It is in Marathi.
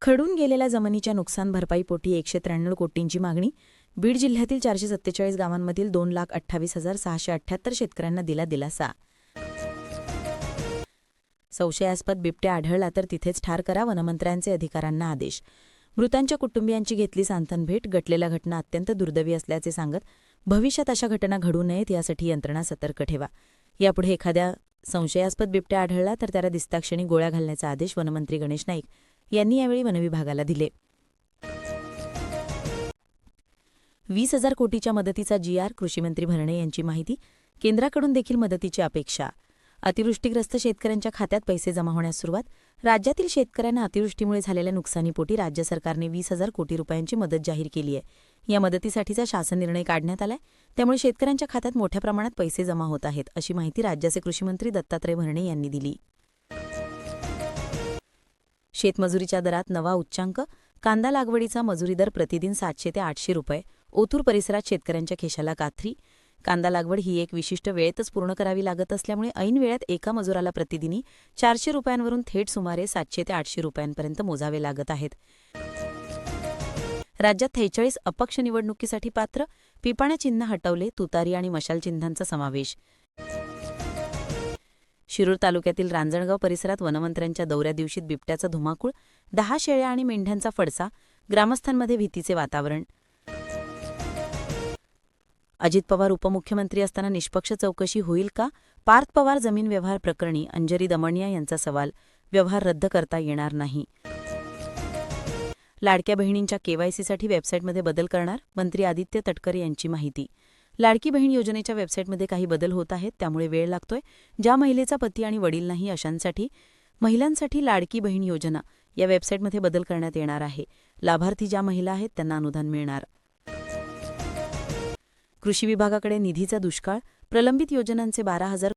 खडून गेलेल्या जमिनीच्या नुकसान भरपाईपोटी 193 कोटींची मागणी. बीड जिल्ह्यातील 447 गावांमधील 2,28,678 शेतकऱ्यांना दिला दिलासा. संशयास्पद बिबट्या आढळला तर तिथेच ठार करा, वनमंत्र्यांचे अधिकाऱ्यांना आदेश. मृतांच्या कुटुंबियांची घेतली सांत्वन भेट. घटलेल्या घटना अत्यंत दुर्दैवी असल्याचे सांगत भविष्यात अशा घटना घडू नयेत यासाठी यंत्रणा सतर्क ठेवा. यापुढे एखाद्या संशयास्पद बिबट्या आढळला तर त्याला दिसताक्षणी गोळ्या घालण्याचा आदेश वनमंत्री गणेश नाईक यांनी यावेळी वनविभागाला दिले. 20,000 कोटीच्या मदतीचा GR. कृषीमंत्री भरणे यांची माहिती. केंद्राकडून देखील मदतीची अपेक्षा. अतिवृष्टीग्रस्त शेतकऱ्यांच्या खात्यात पैसे जमा होण्यास सुरुवात. राज्यातील शेतकऱ्यांना अतिवृष्टीमुळे झालेल्या नुकसानीपोटी राज्य सरकारने 20,000 कोटी रुपयांची मदत जाहीर केली आहे. या मदतीसाठीचा शासन निर्णय काढण्यात आलाय. त्यामुळे शेतकऱ्यांच्या खात्यात मोठ्या प्रमाणात पैसे जमा होत आहेत, अशी माहिती राज्याचे कृषीमंत्री दत्तात्रय भरणे यांनी दिली. शेतमजुरीच्या दरात नवा उच्चांक. कांदा लागवडीचा मजुरी दर प्रतिदिन 700 ते 800 रुपये. ओतूर परिसरात शेतकऱ्यांच्या खिशाला कात्री. कांदा लागवड ही एक विशिष्ट वेळेतच पूर्ण करावी लागत असल्यामुळे ऐन वेळेत एका मजुराला प्रतिदिनी 400 रुपयांवरून थेट सुमारे 700 ते 800 रुपयांपर्यंत मोजावे लागत आहेत. राज्यात 43 अपक्ष निवडणुकीसाठी पात्र. पिपाण्या चिन्ह हटवले. तुतारी आणि मशाल चिन्हांचा समावेश. शिरूर तालुक्यातील रांजणगाव परिसरात वनमंत्र्यांच्या दौऱ्या दिवशी बिबट्याचा धुमाकूळ. 10 शेळ्या आणि मेंढ्यांचा फडसा. ग्रामस्थांमध्ये भीतीचे वातावरण. अजित पवार उपमुख्यमंत्री असताना निष्पक्ष चौकशी होईल का? पार्थ पवार जमीन व्यवहार प्रकरणी अंजली दमनिया यांचा सवाल. व्यवहार रद्द करता येणार नाही. लाडक्या बहिणींच्या KYCसाठी वेबसाईटमध्ये बदल करणार. मंत्री आदित्य तटकरे यांची माहिती. लाडकी बहीण योजनेच्या वेबसाईटमध्ये काही बदल होत आहेत, त्यामुळे वेळ लागतोय. ज्या महिलेचा पती आणि वडील नाही अशांसाठी महिलांसाठी लाडकी बहीण योजना या वेबसाईटमध्ये बदल करण्यात येणार आहे. लाभार्थी ज्या महिला आहेत त्यांना अनुदान मिळणार. कृषी विभागाकडे निधीचा दुष्काळ. प्रलंबित योजनांचे 12,000